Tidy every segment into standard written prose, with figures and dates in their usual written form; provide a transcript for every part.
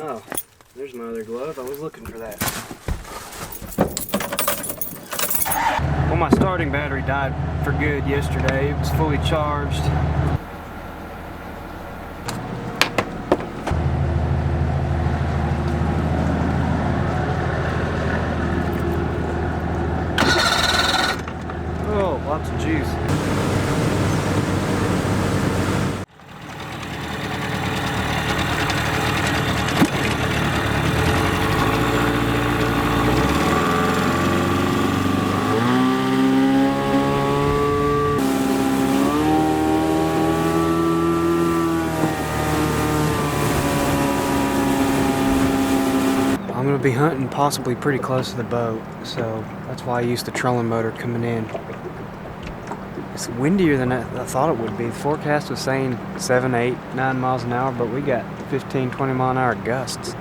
Oh, there's my other glove. I was looking for that. Well, my starting battery died for good yesterday. It was fully charged. Oh, lots of juice. I'm going to be hunting possibly pretty close to the boat, so that's why I used the trolling motor coming in. It's windier than I thought it would be. The forecast was saying 7, 8, 9 miles an hour, but we got 15, 20 mile an hour gusts.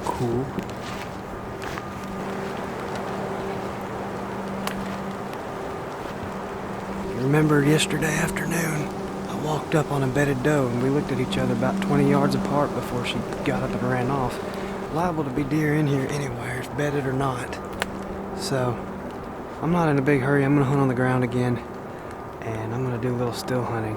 Cool. You remember yesterday afternoon? I walked up on a bedded doe and we looked at each other about 20 yards apart before she got up and ran off. Liable to be deer in here anywhere, bedded or not. So, I'm not in a big hurry. I'm going to hunt on the ground again, and I'm going to do a little still hunting.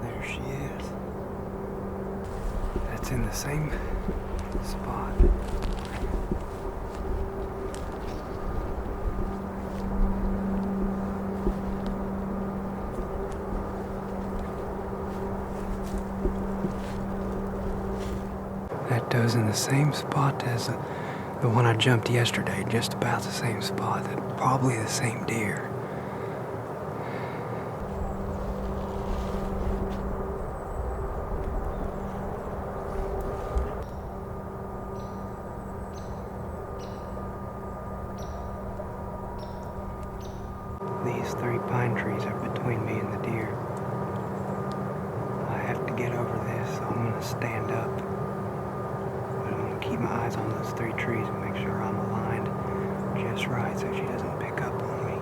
There she is. That's in the same spot. That doe's in the same spot as the one I jumped yesterday, just about the same spot, probably the same deer. These 3 pine trees are between me and the deer. I have to get over this, so I'm going to stand up. But I'm going to keep my eyes on those 3 trees and make sure I'm aligned just right so she doesn't pick up on me.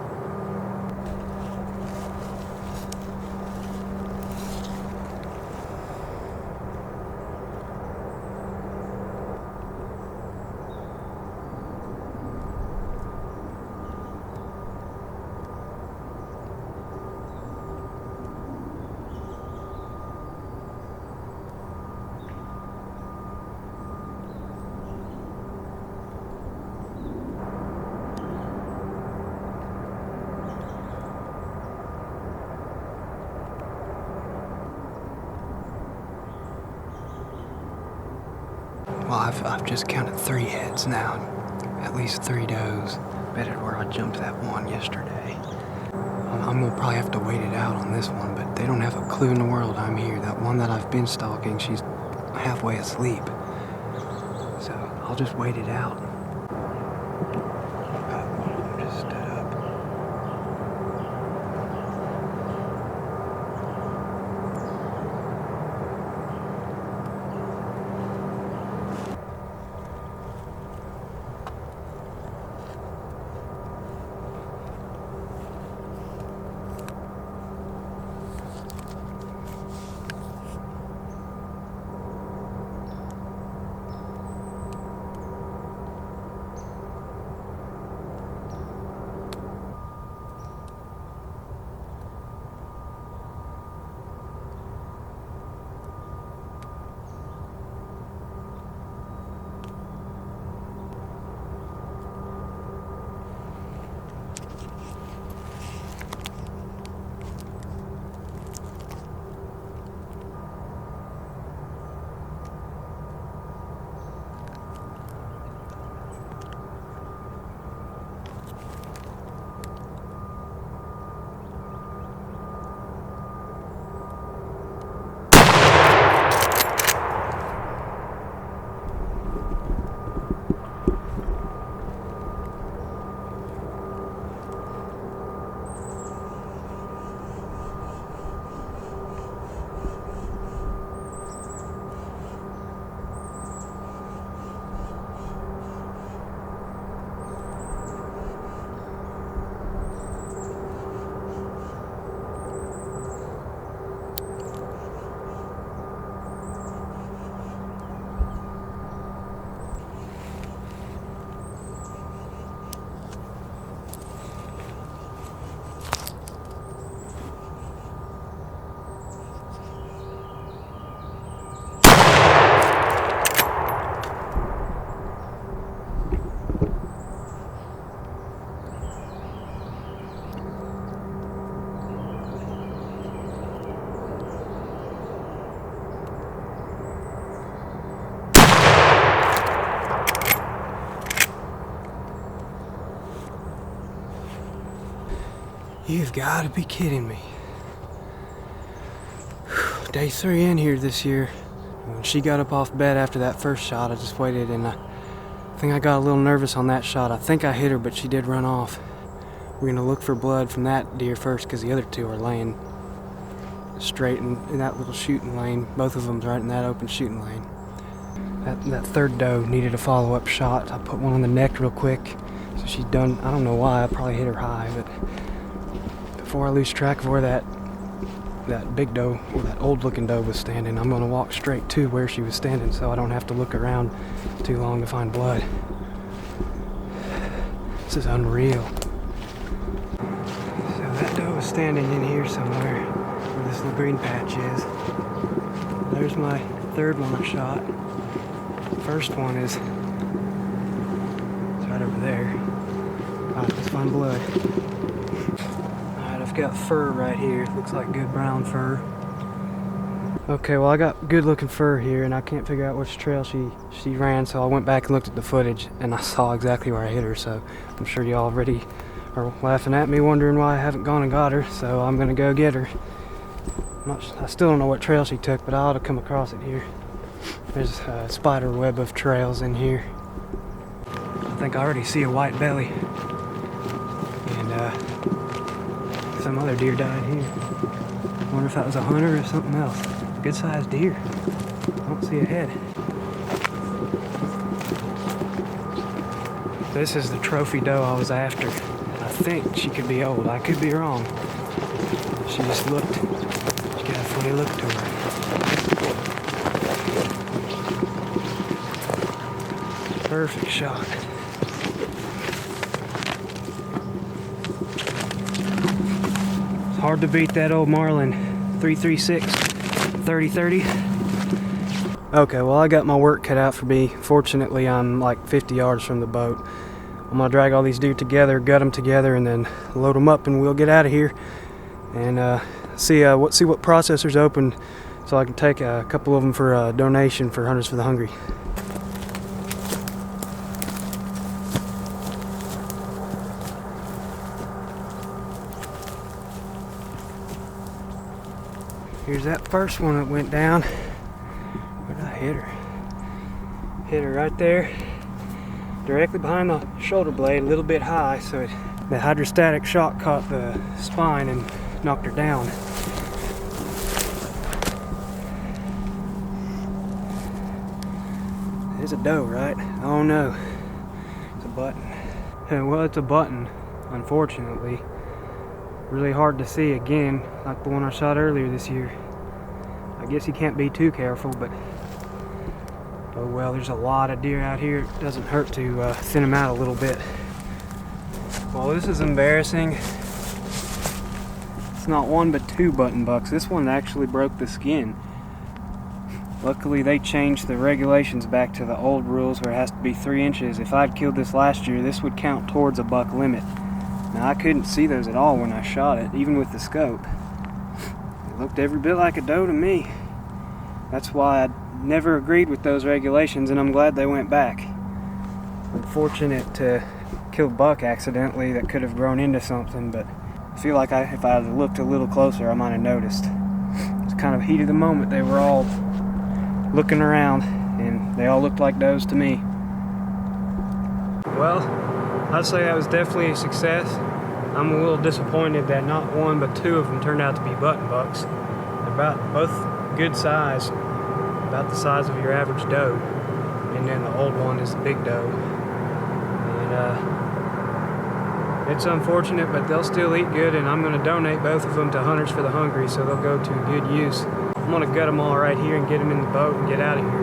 Well, I've just counted 3 heads now, at least 3 does. Better where I jumped that one yesterday. I'm gonna probably have to wait it out on this one, but they don't have a clue in the world I'm here. That one that I've been stalking, she's halfway asleep. So I'll just wait it out. I'm just stood up. You've got to be kidding me. Day 3 in here this year. When she got up off bed after that first shot, I just waited, and I think I got a little nervous on that shot. I think I hit her, but she did run off. We're gonna look for blood from that deer first, because the other two are laying straight in that little shooting lane. Both of them's right in that open shooting lane. That third doe needed a follow-up shot. I put one on the neck real quick, so she's done. I don't know why, I probably hit her high, but before I lose track of where that big doe, or that old looking doe was standing, I'm gonna walk straight to where she was standing so I don't have to look around too long to find blood. This is unreal. So that doe was standing in here somewhere where this little green patch is. There's my third one I shot. First one is right over there. Alright, let's find blood. Alright, I've got fur right here. Looks like good brown fur. Okay, well I got good looking fur here, and I can't figure out which trail she ran, so I went back and looked at the footage, and I saw exactly where I hit her, so I'm sure you already are laughing at me, wondering why I haven't gone and got her, so I'm gonna go get her. I still don't know what trail she took, but I ought to come across it here. There's a spider web of trails in here. I think I already see a white belly. And some other deer died here. I wonder if that was a hunter or something else. Good sized deer. I don't see a head. This is the trophy doe I was after. I think she could be old. I could be wrong. She just got a funny look to her. Perfect shot. It's hard to beat that old Marlin 336 30-30. Okay, well I got my work cut out for me. Fortunately, I'm like 50 yards from the boat. I'm gonna drag all these deer together, gut them together, and then load them up, and we'll get out of here and see what processor's open, so I can take a couple of them for a donation for Hunters for the Hungry. Here's that first one that went down. Where did I hit her? Hit her right there, directly behind the shoulder blade, a little bit high, so the hydrostatic shock caught the spine and knocked her down. It's a doe, right? Oh no, it's a button. Well, it's a button, unfortunately. Really hard to see again, like the one I shot earlier this year. I guess you can't be too careful, but oh well, there's a lot of deer out here. It doesn't hurt to thin them out a little bit. Well, this is embarrassing. It's not one but two button bucks. This one actually broke the skin. Luckily, they changed the regulations back to the old rules where it has to be 3 inches. If I'd killed this last year, this would count towards a buck limit. Now, I couldn't see those at all when I shot it, even with the scope. It looked every bit like a doe to me. That's why I never agreed with those regulations, and I'm glad they went back. Unfortunate to kill a buck accidentally that could have grown into something, but I feel like if I had looked a little closer, I might have noticed. It's kind of heat of the moment. They were all looking around, and they all looked like does to me. Well, I'd say that was definitely a success. I'm a little disappointed that not one but two of them turned out to be button bucks. They're both good size, about the size of your average doe, and then the old one is the big doe. And it's unfortunate, but they'll still eat good, and I'm going to donate both of them to Hunters for the Hungry, so they'll go to good use. I'm going to gut them all right here and get them in the boat and get out of here.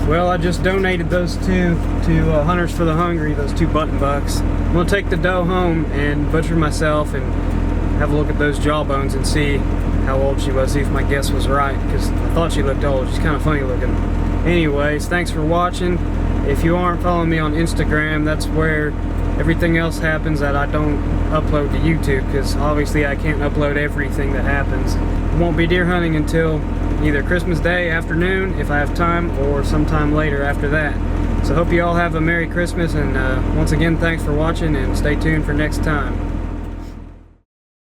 Well, I just donated those two to Hunters for the Hungry, those 2 button bucks. I'm gonna take the doe home and butcher myself and have a look at those jawbones and see how old she was, see if my guess was right, because I thought she looked old. She's kind of funny looking. Anyways, thanks for watching. If you aren't following me on Instagram, that's where everything else happens that I don't upload to YouTube, because obviously I can't upload everything that happens. I won't be deer hunting until either Christmas Day afternoon if I have time, or sometime later after that. So hope you all have a Merry Christmas, and once again, thanks for watching, and stay tuned for next time.